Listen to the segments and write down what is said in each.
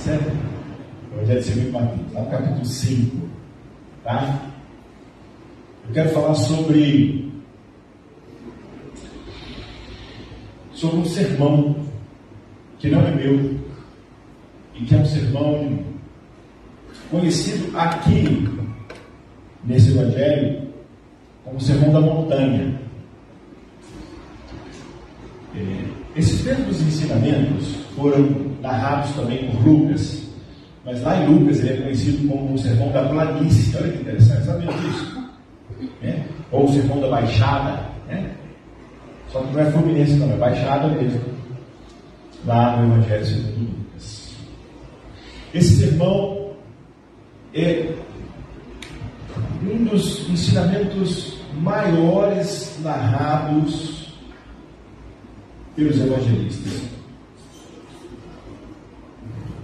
certo? Evangelho segundo Mateus, lá no capítulo 5, tá? Eu quero falar sobre um sermão que não é meu e que é um sermão conhecido aqui nesse Evangelho como o Sermão da Montanha. Esses mesmos ensinamentos foram narrados também por Lucas, mas lá em Lucas ele é conhecido como o Sermão da Planície. Olha que interessante, sabendo disso? Ou o Sermão da Baixada, né? Só que não é Fluminense, não, é Baixada mesmo, lá no Evangelho segundo Lucas. Esse sermão é um dos ensinamentos maiores narrados pelos evangelistas.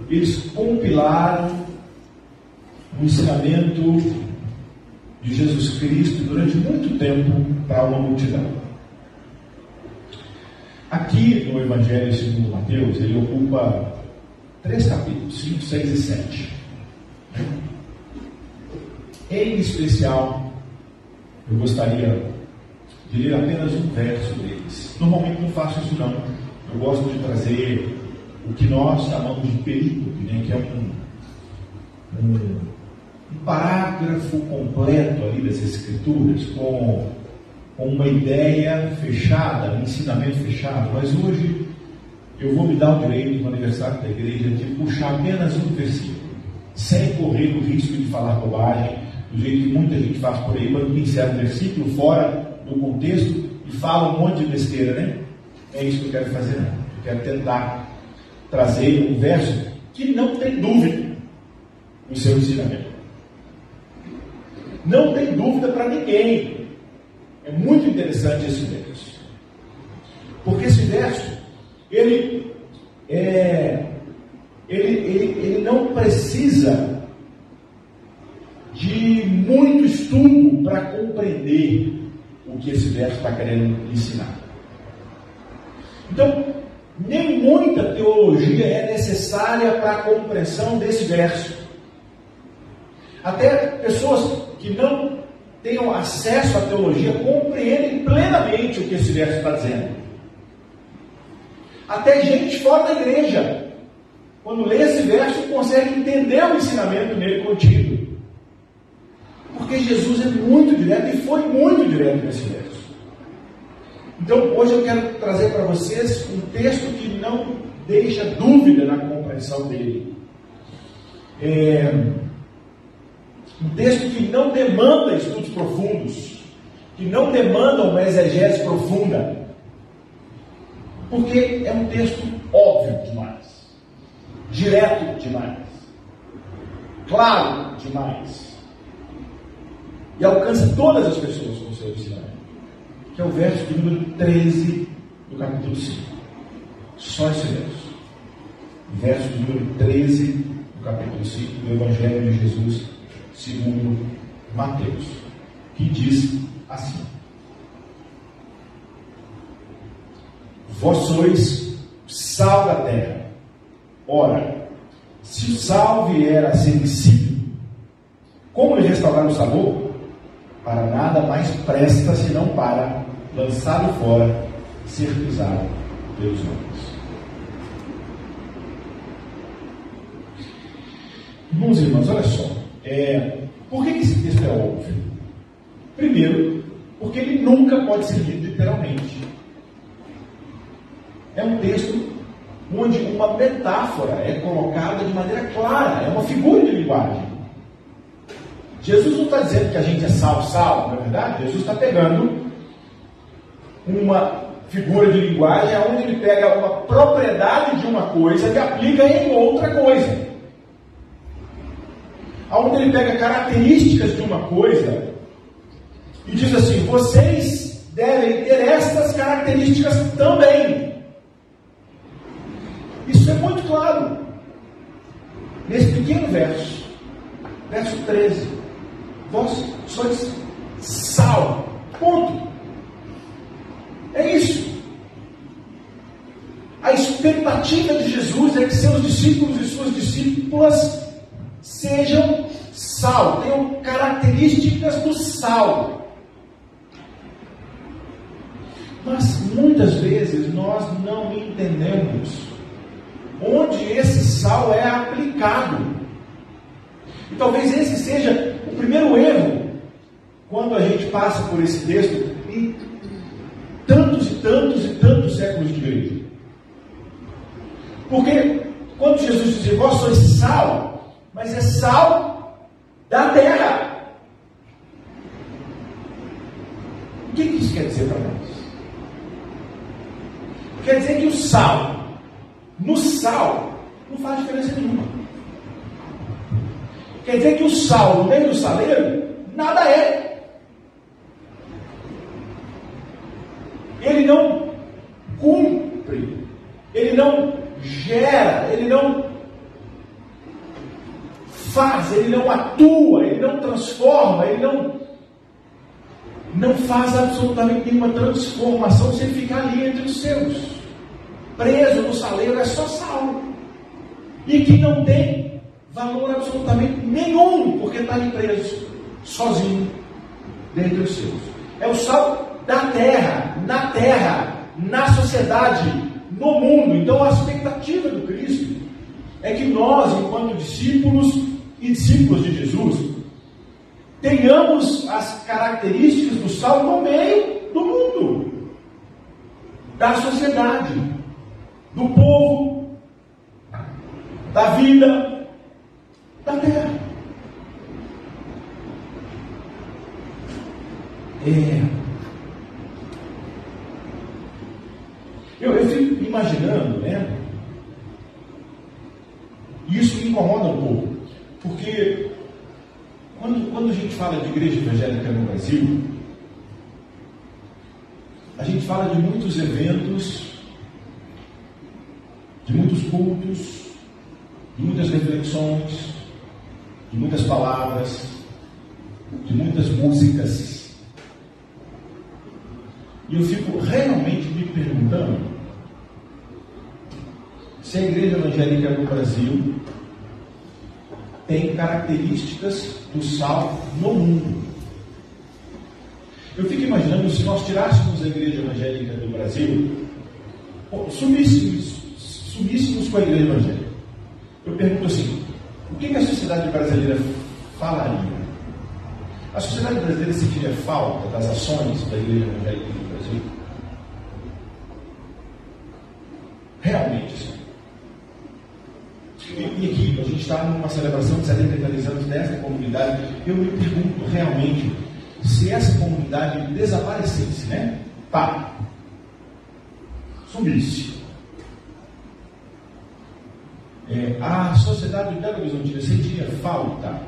Eles compilaram o ensinamento de Jesus Cristo durante muito tempo para uma multidão. Aqui no Evangelho segundo Mateus, ele ocupa 3 capítulos, 5, 6 e 7. Em especial, eu gostaria de ler apenas um verso deles. Normalmente não faço isso não. Eu gosto de trazer o que nós chamamos de perícope, né? Que é um parágrafo completo ali das Escrituras, com uma ideia fechada, um ensinamento fechado. Mas hoje eu vou me dar o direito, no aniversário da igreja, de puxar apenas um versículo, sem correr o risco de falar bobagem, do jeito que muita gente faz por aí, quando insere um versículo fora do contexto e fala um monte de besteira, né? É isso que eu quero fazer, não. Eu quero tentar trazer um verso que não tem dúvida no seu ensinamento. Não tem dúvida para ninguém. É muito interessante esse verso. Porque esse verso, ele não precisa de muito estudo para compreender o que esse verso está querendo ensinar. Então, nem muita teologia é necessária para a compreensão desse verso. Até pessoas que não tenham acesso à teologia compreendem plenamente o que esse verso está dizendo. Até gente fora da igreja, quando lê esse verso, consegue entender o ensinamento nele contido. Porque Jesus é muito direto e foi muito direto nesse verso. Então, hoje eu quero trazer para vocês um texto que não deixa dúvida na compreensão dele. Um texto que não demanda estudos profundos, que não demanda uma exegese profunda, porque é um texto óbvio demais, direto demais, claro demais, e alcança todas as pessoas com o seu ensinamento, que é o verso de número 13 do capítulo 5. Só esse verso. Verso de número 13 do capítulo 5 do Evangelho de Jesus segundo Mateus, que diz assim: Vós sois sal da terra. Ora, se o sal vier a ser insípido, como lhe restaurar o sabor? Para nada mais presta senão para, lançado fora, ser pisado pelos homens. Irmãos e irmãs, olha só. Por que esse texto é óbvio? Primeiro, porque ele nunca pode ser lido literalmente. É um texto onde uma metáfora é colocada de maneira clara, é uma figura de linguagem. Jesus não está dizendo que a gente é sal, não é verdade? Jesus está pegando uma figura de linguagem onde ele pega uma propriedade de uma coisa e aplica em outra coisa. Onde ele pega características de uma coisa e diz assim: vocês devem ter estas características também. Isso é muito claro nesse pequeno verso, verso 13. Vós sois sal. Ponto. É isso. A expectativa de Jesus é que seus discípulos e suas discípulas discípulas sejam sal, tenham características do sal. Mas muitas vezes nós não entendemos onde esse sal é aplicado. E talvez esse seja o primeiro erro quando a gente passa por esse texto em tantos e tantos e tantos séculos de igreja. Porque quando Jesus dizia, vós sois sal, mas é sal da terra. O que isso quer dizer para nós? Quer dizer que o sal, no sal, não faz diferença nenhuma. Quer dizer que o sal, no meio do saleiro, nada é. Ele não cumpre, ele não gera, ele não faz, ele não atua, ele não transforma, ele não faz absolutamente nenhuma transformação se ele ficar ali entre os seus. Preso no saleiro é só sal. E que não tem valor absolutamente nenhum, porque está ali preso, sozinho, dentre os seus. É o sal da terra, na sociedade, no mundo. Então a expectativa do Cristo é que nós, enquanto discípulos e discípulos de Jesus, tenhamos as características do sal no meio do mundo, da sociedade, do povo, da vida, da terra. Eu fico imaginando, né? Isso me incomoda um pouco, porque quando a gente fala de igreja evangélica no Brasil, a gente fala de muitos eventos, de muitos cultos, de muitas reflexões, de muitas palavras, de muitas músicas. E eu fico realmente me perguntando se a igreja evangélica no Brasil tem características do sal no mundo. Eu fico imaginando se nós tirássemos a igreja evangélica do Brasil, sumíssemos com a igreja evangélica. Eu pergunto assim, o que a sociedade brasileira falaria? A sociedade brasileira sentiria falta das ações da igreja evangélica do Brasil? Realmente, sim. E aqui, a gente está numa celebração de 73 anos dessa comunidade. Eu me pergunto realmente se essa comunidade desaparecesse, né? Pá, sumisse. A sociedade de Belo Horizonte sentiria falta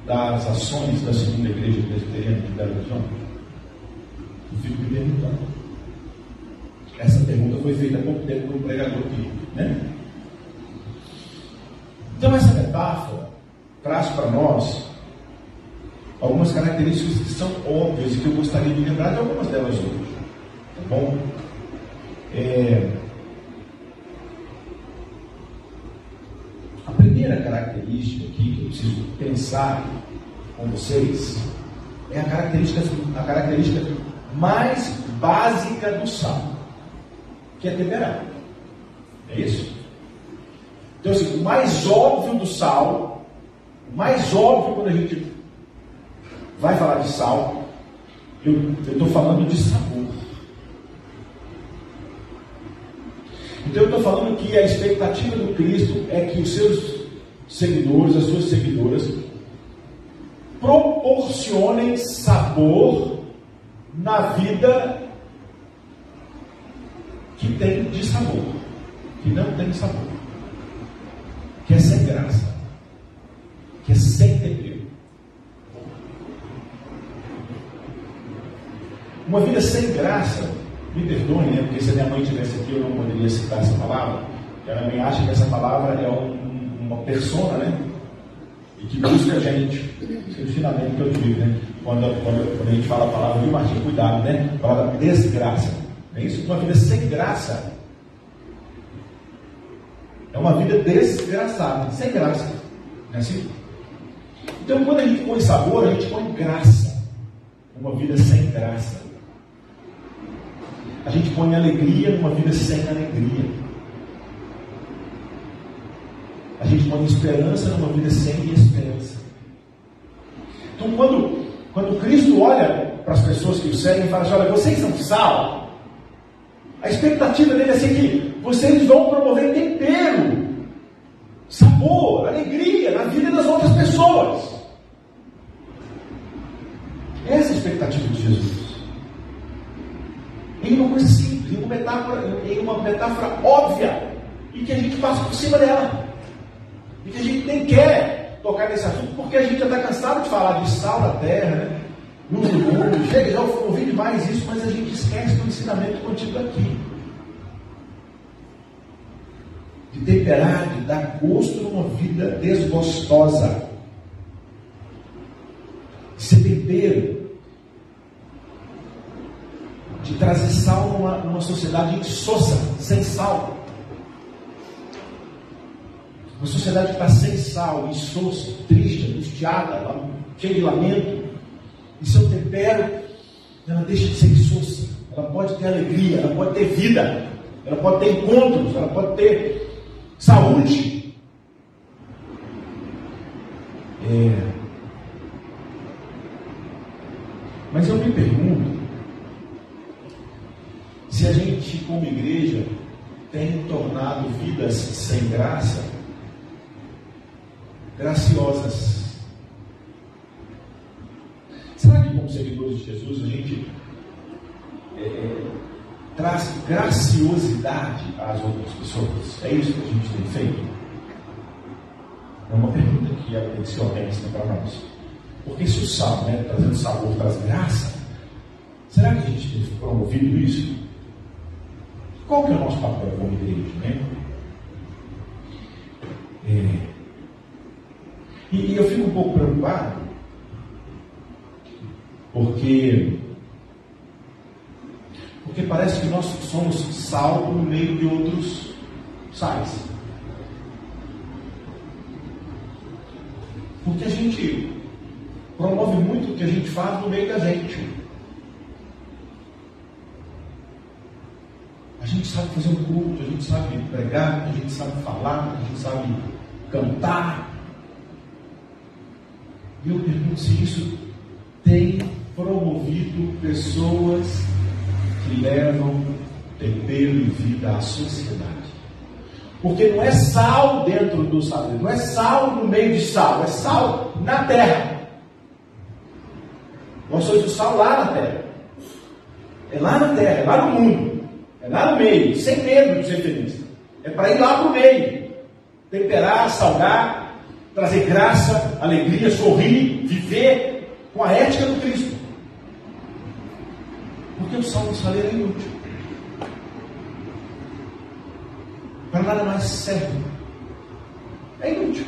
das ações da segunda igreja presbiteriana de Belo Horizonte? Eu fico me perguntando. Essa pergunta foi feita há pouco tempo por um pregador aqui, né? Então essa metáfora traz para nós algumas características que são óbvias e que eu gostaria de lembrar de algumas delas hoje. Tá bom? A primeira característica aqui que eu preciso pensar com vocês é a característica mais básica do sal, que é temperar. É isso? Então, assim, o mais óbvio do sal, o mais óbvio quando a gente vai falar de sal, eu estou falando de sabor. Então eu estou falando que a expectativa do Cristo é que os seus seguidores, as suas seguidoras, proporcionem sabor na vida que tem de sabor, que não tem sabor, que é sem graça, que é sem tempero. Uma vida sem graça, me perdoe, né? Porque se a minha mãe estivesse aqui eu não poderia citar essa palavra. Ela também acha que essa palavra é uma persona, né? E que busca a gente. Esse é o ensinamento que eu digo, né? Quando a gente fala a palavra, viu, Martinho? Cuidado, né? A palavra desgraça. É isso? Uma vida sem graça É uma vida desgraçada, sem graça. Não é assim? Então, quando a gente põe sabor, a gente põe graça. Uma vida sem graça. A gente põe alegria numa vida sem alegria. A gente põe esperança numa vida sem esperança. Então, quando Cristo olha para as pessoas que o seguem e fala assim: olha, vocês são sal. A expectativa dele é assim que vocês vão promover tempero, sabor, alegria na vida das outras pessoas. Essa é a expectativa de Jesus. Em uma coisa simples, em uma metáfora óbvia, e que a gente passa por cima dela. E que a gente nem quer tocar nesse assunto, porque a gente já está cansado de falar de sal da terra, né? Luz do mundo. Chega, já ouvi demais isso, mas a gente esquece do ensinamento contido aqui. De temperar, de dar gosto numa vida desgostosa. De ser tempero. De trazer sal numa sociedade insossa, sem sal. Uma sociedade que está sem sal, insossa, triste, angustiada, cheia de lamento. E seu tempero, ela deixa de ser insossa. Ela pode ter alegria, ela pode ter vida, ela pode ter encontros, ela pode ter saúde. Mas eu me pergunto se a gente, como igreja, tem tornado vidas sem graça graciosas. Será que, como seguidores de Jesus, a gente traz graciosidade às outras pessoas? É isso que a gente tem feito? É uma pergunta que tem que ser honesta para nós. Porque se o sal, trazendo sabor, traz graça, será que a gente tem promovido isso? Qual que é o nosso papel como igreja? E eu fico um pouco preocupado, porque parece que nós somos sal no meio de outros sais. Porque a gente promove muito o que a gente faz no meio da gente. A gente sabe fazer um culto, a gente sabe pregar, a gente sabe falar, a gente sabe cantar. E eu pergunto se isso tem promovido pessoas que levam tempero e vida à sociedade. Porque não é sal dentro do sal, não é sal no meio de sal, é sal na terra. Nós somos o sal lá na terra. É lá na terra, é lá no mundo, é lá no meio, sem medo de ser feliz. É para ir lá para o meio, temperar, salgar, trazer graça, alegria, sorrir, viver com a ética do Cristo. Porque o sal do saleiro é inútil. Para nada mais serve. É inútil.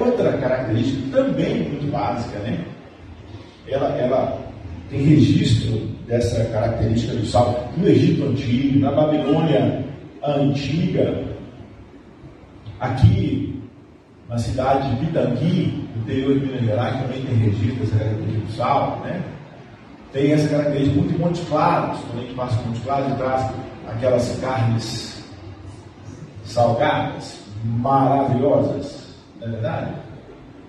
Outra característica também muito básica, Ela tem registro dessa característica do sal no Egito Antigo, na Babilônia Antiga, aqui na cidade de Pitangui, no interior de Minas Gerais, também tem registro dessa característica do sal, Tem essa característica muito em Montes Claros, quando a gente passa por Montes Claros e traz aquelas carnes salgadas, maravilhosas, não é verdade?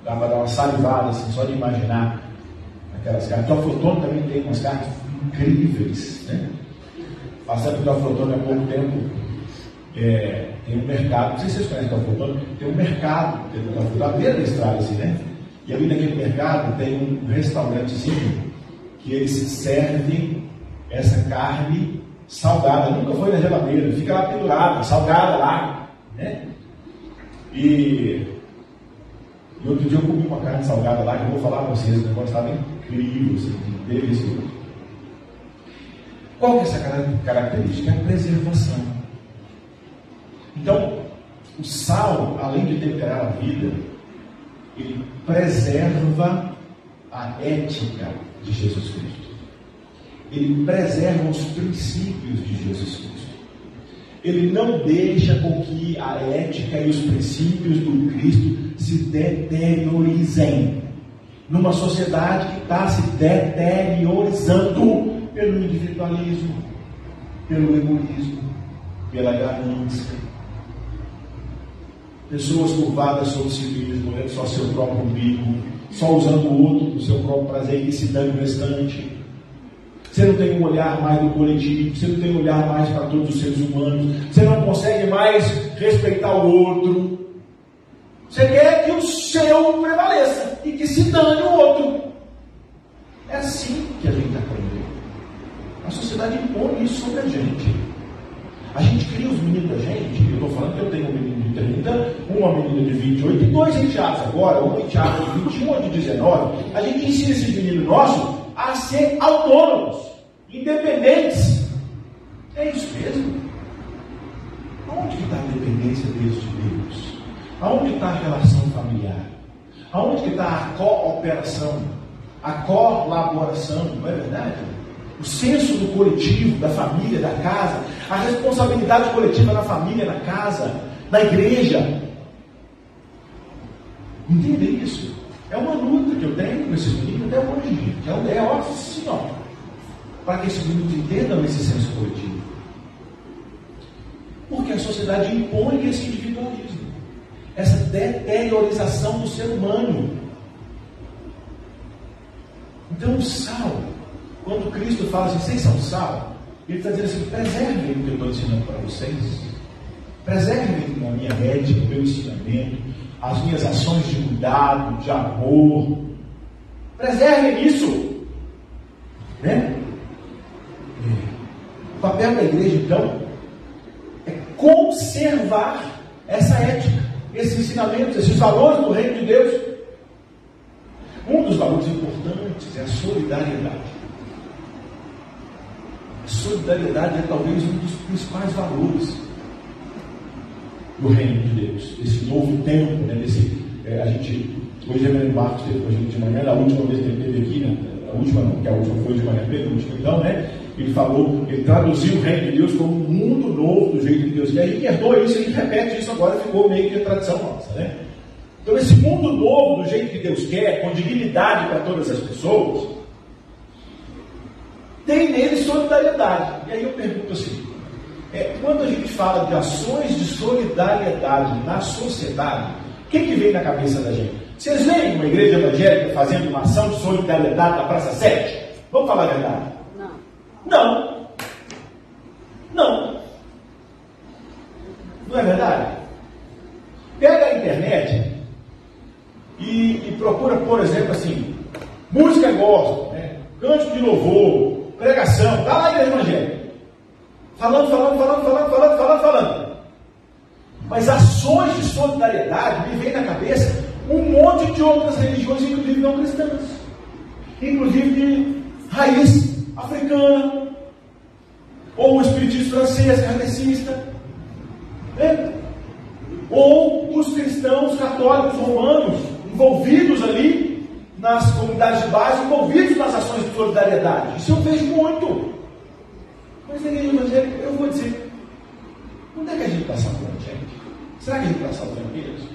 Dá para dar uma salivada assim, só de imaginar aquelas carnes. O Teoflotone também tem umas carnes incríveis, Passando pelo Teoflotone há pouco tempo, tem um mercado, não sei se vocês conhecem o Teoflotone, tem um mercado, à beira da estrada assim, E ali naquele mercado tem um restaurantezinho que eles servem essa carne salgada, nunca foi na geladeira, fica lá pendurada, salgada lá, E outro dia eu comi uma carne salgada lá, que eu vou falar para vocês, o negócio estava incrível, assim, delicioso. Qual que é essa característica? É a preservação. Então, o sal, além de temperar a vida, ele preserva a ética de Jesus Cristo. Ele preserva os princípios de Jesus Cristo. Ele não deixa com que a ética e os princípios do Cristo se deteriorizem. Numa sociedade que está se deteriorizando pelo individualismo, pelo egoísmo, pela ganância. Pessoas curvadas sobre si mesmo, olhando só seu próprio umbigo, só usando o outro para o seu próprio prazer e se dando o restante. Você não tem um olhar mais do coletivo, você não tem um olhar mais para todos os seres humanos, você não consegue mais respeitar o outro. Você quer que o seu prevaleça e que se dane o outro. É assim que a gente está aprendendo. A sociedade impõe isso sobre a gente. A gente cria os meninos da gente. Eu estou falando que eu tenho um menino de 30, uma menina de 28 e dois enteados agora, um enteado de 21 ou de 19. A gente ensina esses meninos nossos a ser autônomos, independentes. É isso mesmo? Aonde que está a dependência deles de Deus? Aonde está a relação familiar? Aonde que está a cooperação? A colaboração, não é verdade? O senso do coletivo, da família, da casa, a responsabilidade coletiva na família, na casa, na igreja. Entender isso? É uma luta que eu tenho com esses meninos até hoje, gente. É óbvio, sim, ó. Para que esses meninos entendam esse senso coletivo. Porque a sociedade impõe esse individualismo, essa deteriorização do ser humano. Então o sal, quando Cristo fala assim, vocês são sal, ele está dizendo assim, preservem o que eu estou ensinando para vocês, preservem a minha ética, o meu ensinamento, as minhas ações de cuidado, de amor, preservem isso, né? O papel da igreja, então, é conservar essa ética, esses ensinamentos, esses valores do reino de Deus. Um dos valores importantes é a solidariedade. A solidariedade é talvez um dos principais valores do reino de Deus. Esse novo tempo, né? A gente, hoje o Marcos esteve com a gente de manhã, na última vez que ele esteve aqui, né? A última não, porque a última foi de manhã, a última então, né? Ele falou, ele traduziu o reino de Deus como um mundo novo do jeito de Deus. E a gente herdou isso, a gente repete isso agora, ficou meio que a tradição nossa, né? Então esse mundo novo do jeito que Deus quer, com dignidade para todas as pessoas, tem nele solidariedade. E aí eu pergunto assim, quando a gente fala de ações de solidariedade na sociedade, o que vem na cabeça da gente? Vocês veem uma igreja evangélica fazendo uma ação de solidariedade na Praça 7? Vamos falar a verdade? Não. Não. Não é verdade? Pega a internet e procura, por exemplo, assim, música gospel, né? Cântico de louvor, pregação, está lá a igreja evangélica. Falando. Mas ações de solidariedade me vem na cabeça um monte de outras religiões, inclusive não cristãs. Inclusive de raiz africana, ou o espiritismo francês, kardecista, né? Ou os cristãos católicos romanos, envolvidos ali nas comunidades de base, envolvidos nas ações de solidariedade. Isso eu vejo muito. Mas na igreja evangélica, eu vou dizer, onde é que a gente está salvando, gente? Será que a gente está salvando mesmo?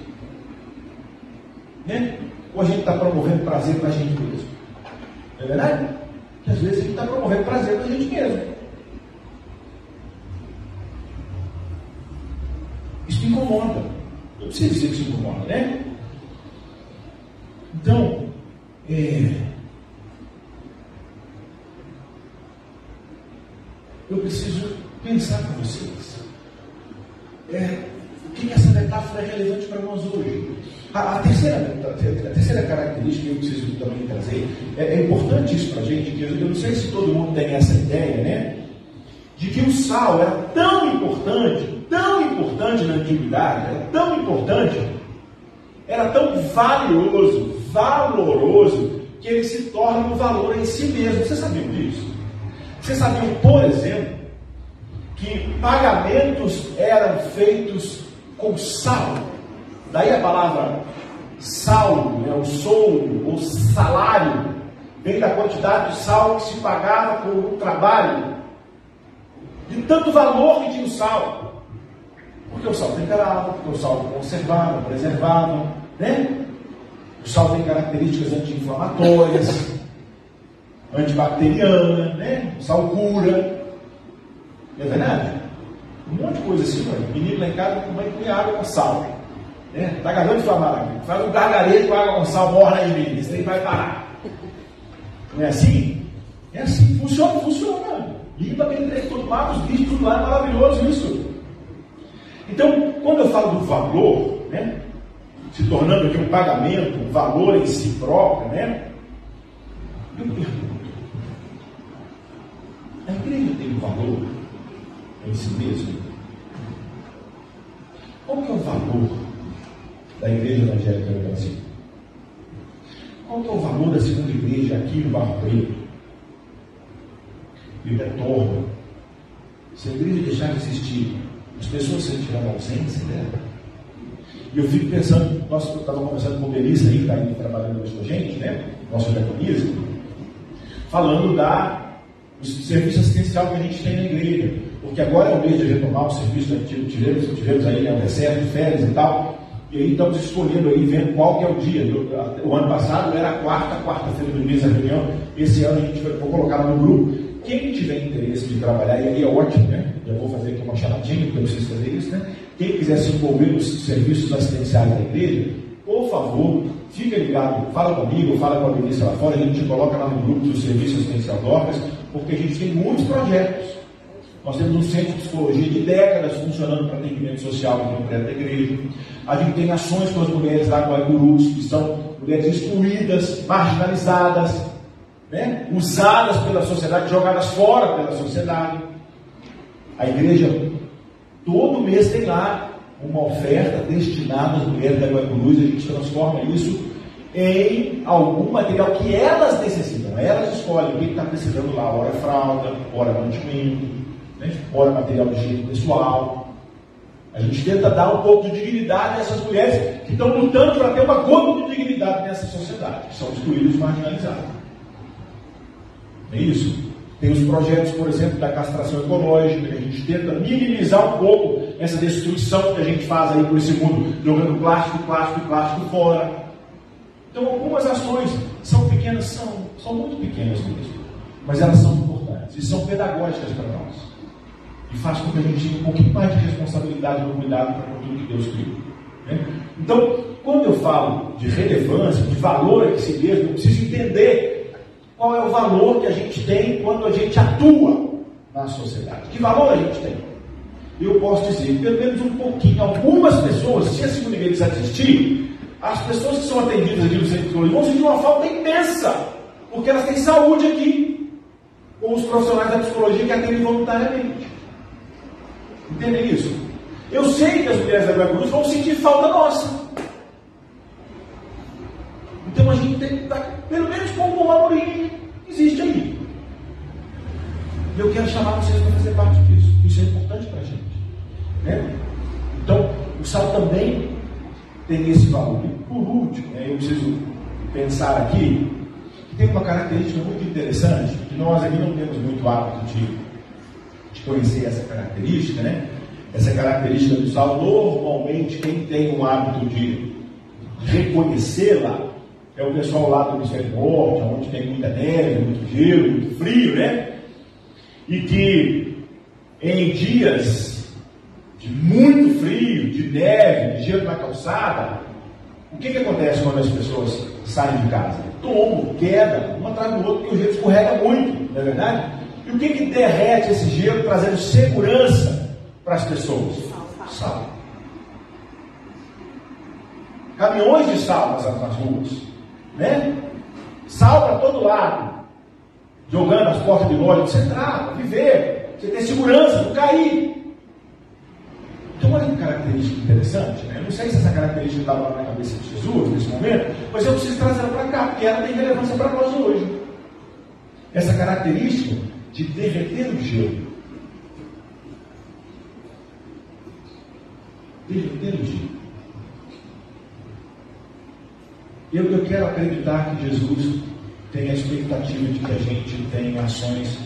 Né? Ou a gente está promovendo prazer para a gente mesmo? Não é verdade? Que às vezes a gente está promovendo prazer para a gente mesmo. Isso me incomoda. Eu preciso dizer que isso me incomoda, né? Então, eu preciso pensar com vocês. O que essa metáfora é relevante para nós hoje? A terceira característica que eu preciso também trazer, é importante isso para a gente, que eu não sei se todo mundo tem essa ideia, né? De que o sal era tão importante na antiguidade, era tão valoroso, que ele se torna um valor em si mesmo. Vocês sabiam disso? Vocês sabiam, por exemplo, que pagamentos eram feitos com sal? Daí a palavra saldo, né, o soldo, ou salário, vem da quantidade de sal que se pagava por um trabalho. De tanto valor que tinha o sal. Porque o sal temperava, porque o sal conservava, preservava, né? O sal tem características anti-inflamatórias, antibacterianas, né? O sal cura. Não é verdade? Um monte de coisa assim, mano. Menino lá em casa põe água com sal. Né? Tá garganta inflamada aqui. Faz um gargarejo com água com sal, morre aí, menino. Isso aí vai parar. Não é assim? É assim. Funciona. Limpa bem direito, todo mata os bichos, tudo lá, é maravilhoso isso. Então, quando eu falo do valor, né? Se tornando aqui um pagamento, um valor em si próprio, né? Eu pergunto, a igreja tem um valor em si mesmo? Qual que é o valor da igreja evangélica no Brasil? Qual que é o valor da segunda igreja aqui no Barro Preto? E retorno. Se a igreja deixar de existir, as pessoas sentirão a ausência dela. E eu fico pensando, nós estávamos conversando com o Melissa aí, que está aí trabalhando hoje com a gente, né? Nosso diaconisa, falando do serviço assistencial que a gente tem na igreja. Porque agora é o mês de retomar o serviço, tivemos aí um recesso de férias e tal, e aí estamos escolhendo aí, vendo qual que é o dia. O ano passado era a quarta-feira do mês a reunião, esse ano a gente vai colocar no grupo. Quem tiver interesse de trabalhar, e aí é ótimo, né? Já vou fazer aqui uma chamadinha, porque eu preciso fazer isso, né? Quem quiser se envolver nos serviços assistenciais da igreja, por favor, fica ligado, fala comigo, fala com a Melissa lá fora, a gente coloca lá no grupo do Serviço Assistencial Dorcas, porque a gente tem muitos projetos. Nós temos um centro de psicologia de décadas funcionando para atendimento social aqui no prédio da igreja. A gente tem ações com as mulheres lá com a Guarulhos, que são mulheres excluídas, marginalizadas, né? Usadas pela sociedade, jogadas fora pela sociedade. A igreja todo mês tem lá uma oferta destinada às mulheres da Guarulhos. A gente transforma isso em algum material que elas necessitam. Elas escolhem o que está precisando lá, ora fralda, ora mantimento, né? Ora material de higiene pessoal. A gente tenta dar um pouco de dignidade a essas mulheres que estão lutando para ter uma gota de dignidade nessa sociedade, que são excluídos e marginalizados. É isso? Tem os projetos, por exemplo, da castração ecológica, que a gente tenta minimizar um pouco essa destruição que a gente faz aí por esse mundo, jogando plástico fora. Então, algumas ações são pequenas, são muito pequenas mesmo, mas elas são importantes e são pedagógicas para nós. E faz com que a gente tenha um pouquinho mais de responsabilidade no cuidado com tudo que Deus criou. Né? Então, quando eu falo de relevância, de valor a si mesmo, eu preciso entender qual é o valor que a gente tem quando a gente atua na sociedade. Que valor a gente tem? Eu posso dizer, pelo menos um pouquinho, algumas pessoas, se a segunda igreja existir, as pessoas que são atendidas aqui no centro de psicologia vão sentir uma falta imensa, porque elas têm saúde aqui, com os profissionais da psicologia que atendem voluntariamente. Entendem isso? Eu sei que as mulheres da Glória Cruz vão sentir falta nossa. Então a gente tem que dar, pelo menos com o valor que existe aí. E eu quero chamar vocês para fazer parte disso. Isso é importante para a gente. Né? Então, o sal também tem esse valor. E por último, eu preciso pensar aqui que tem uma característica muito interessante, que nós aqui não temos muito hábito de conhecer essa característica, né? Essa característica do sal, normalmente quem tem um hábito de reconhecê-la é o pessoal lá do hemisfério norte, onde tem muita neve, muito gelo, muito frio, né? E que em dias de muito frio, de neve, de gelo na calçada, o que acontece quando as pessoas saem de casa? Tombo, queda, um atrás do outro, porque o gelo escorrega muito, não é verdade? E o que derrete esse gelo, trazendo segurança para as pessoas? Sal. Caminhões de sal nas ruas. Né? Sal para todo lado, jogando as portas de loja, você entrar, viver, você ter segurança, não cair. Então, olha que característica interessante, né? Eu não sei se essa característica estava na cabeça de Jesus nesse momento, mas eu preciso trazer ela para cá, porque ela tem relevância para nós hoje. Essa característica de derreter o gelo. Derreter o gelo. Eu quero acreditar que Jesus tem a expectativa de que a gente tenha ações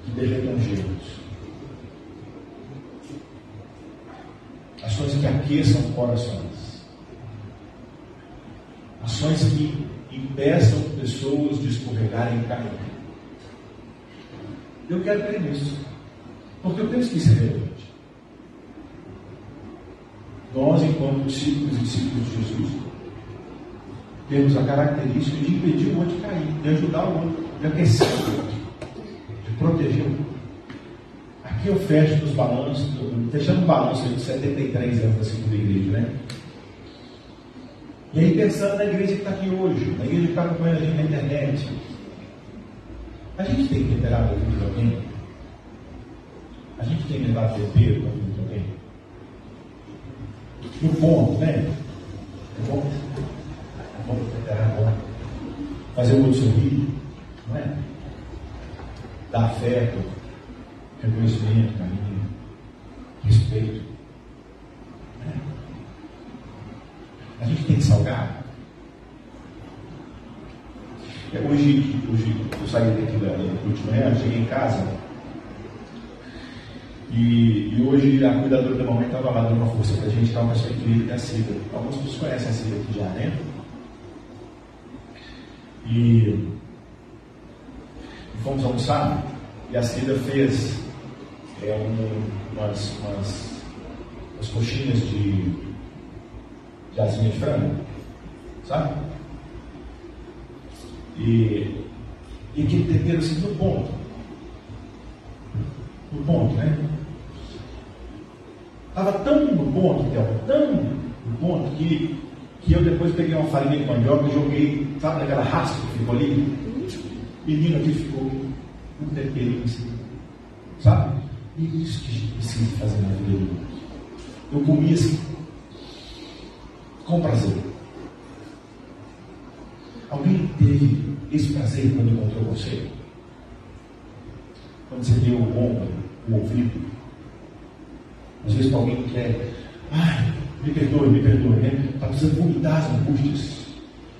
que derretam gelos. aqueçam corações. Ações que impeçam pessoas de escorregarem e cair. Eu quero crer nisso, porque eu penso que isso é relevante. Nós, enquanto discípulos e discípulos de Jesus, temos a característica de impedir o outro de cair, de ajudar o outro, de aquecer o outro, de proteger o outro. Aqui eu fecho nos balanços, fechando o balanço de 73 anos da segunda igreja, né? E aí pensando na igreja que está aqui hoje, na igreja que está acompanhando a gente na internet, a gente tem temperado a vida de alguém? A gente tem levado tempero para a vida de alguém? No ponto, né? É bom temperar, é bom fazer o outro sorrir, não é? Dar afeto, reconhecimento, carinho, respeito. Né? A gente tem que salgar. Hoje eu saí daqui da última manhã, cheguei em casa e hoje a cuidadora da mamãe estava lá dando uma força para a gente, estava mais feito que a Cida. Algumas pessoas conhecem a Cida aqui já, né? E fomos almoçar e a Cida fez umas coxinhas de asinha de frango, sabe? E aquele tempero assim no ponto, né? Estava tão no ponto, tão no ponto que eu depois peguei uma farinha de mandioca e joguei, sabe, naquela raspa que ficou ali? Menino aqui ficou um temperinho assim, sabe? E isso que a gente precisa fazer na vida do outro. Eu comi assim, com prazer. Alguém teve esse prazer quando encontrou você? Quando você deu o ombro, o ouvido? Às vezes para alguém que quer, me perdoe, né? Está precisando vomitar as angústias.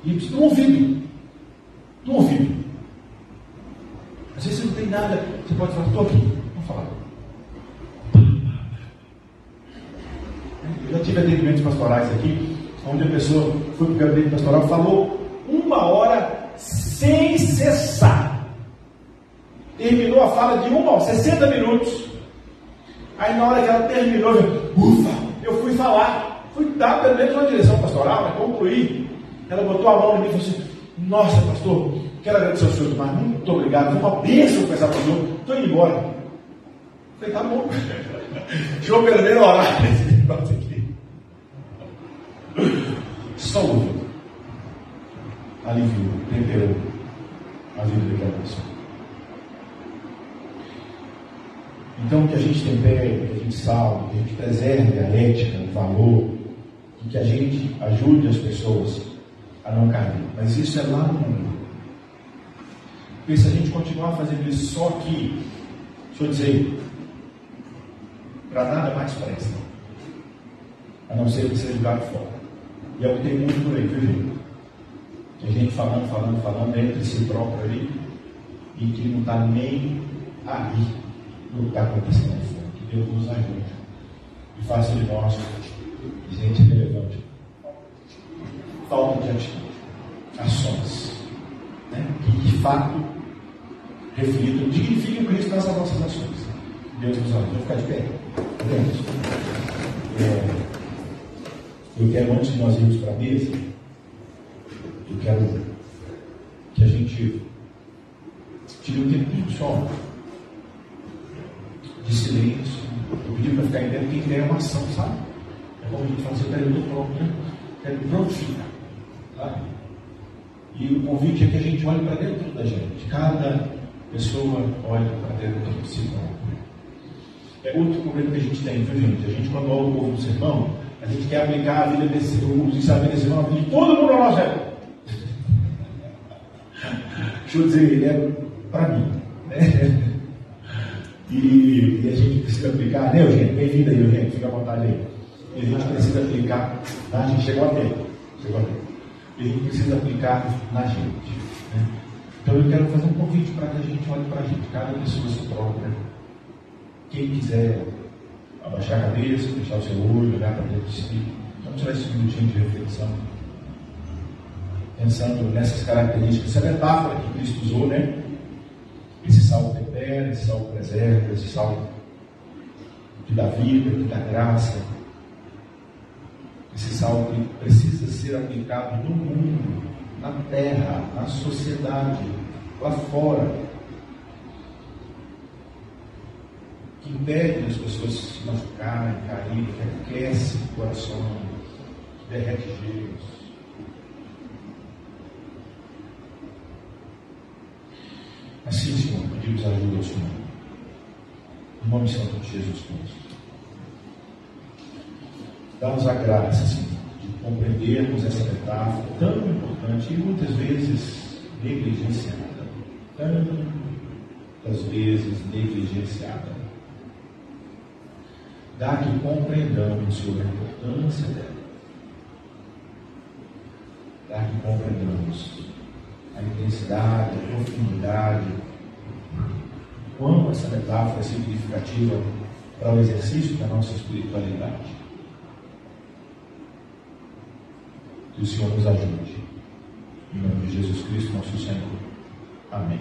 E precisa de um ouvido. Às vezes você não tem nada, você pode falar, estou aqui, vamos falar. Eu já tive atendimentos pastorais aqui, onde a pessoa foi para o gabinete pastoral e falou 1 hora sem cessar. Terminou a fala de 60 minutos. Aí na hora que ela terminou, eu fui falar, fui dar pelo menos uma direção pastoral, para concluir. Ela botou a mão em mim e falou assim: nossa, pastor, quero agradecer ao senhor demais, muito obrigado, foi uma bênção conversar com o senhor, estou indo embora. Eu falei, tá bom. Deixa eu perder o horário desse negócio aqui. Só ouviu, aliviou, temperou a vida daquela pessoa. Então, que a gente tempere, que a gente salve, que a gente preserve a ética, o valor, e que a gente ajude as pessoas a não cair. Mas isso é lá no mundo. Porque se a gente continuar fazendo isso só aqui, deixa eu dizer, para nada mais presta, a não ser que seja jogado fora. E é o que tem muito por aí, viu, gente? Tem gente falando entre si próprio ali, e que não está nem aí no que está acontecendo aí fora. Que Deus nos ajude e faça de nós gente relevante. Falta de atitude, ações, né? Que de fato reflitam, dignifiquem o Cristo nessas nossas ações. Deus nos ajude. Vamos ficar de pé. Eu quero, antes de nós irmos para a mesa, eu quero que a gente tire um tempinho só de silêncio. Eu pedi para ficar em pé, quem quer uma ação, sabe? É como a gente fala assim, eu quero ir pronto, né? Quero prontificar, sabe? E o convite é que a gente olhe para dentro da gente. Cada pessoa olhe para dentro de si própria. É outro problema que a gente tem, viu, gente? A gente, quando olha o povo do sermão, a gente quer aplicar a vida desse, os ensinamentos desse sermão, a vida de todo mundo ao nosso redor. Deixa eu dizer, ele é para mim, né? E a gente precisa aplicar, né, Eugênio? Bem-vindo aí, Eugênio, fica à vontade aí. E a gente precisa aplicar, a gente chegou a tempo. E a gente precisa aplicar na gente, né? Então eu quero fazer um convite para que a gente olhe para a gente, cada pessoa se própria. Quem quiser abaixar a cabeça, fechar o seu olho, olhar para dentro de si. Vamos tirar esse minutinho de reflexão, pensando nessas características, essa metáfora que Cristo usou, né? Esse sal tempera, esse sal preserva, esse sal que dá vida, que dá graça, esse sal que precisa ser aplicado no mundo, na terra, na sociedade, lá fora, que impede as pessoas se machucarem, caírem, que aquece o coração, que derrete gelos. Assim, Senhor, pedimos ajuda ao Senhor. Em nome santo de Jesus Cristo. Dá-nos a graça, Senhor, de compreendermos essa metáfora tão importante e muitas vezes negligenciada. Tantas vezes negligenciada. Dá que compreendamos, Senhor, a importância dela. Dá que compreendamos a intensidade, a profundidade, quão essa metáfora é significativa para o exercício da nossa espiritualidade. Que o Senhor nos ajude. Em nome de Jesus Cristo, nosso Senhor. Amém.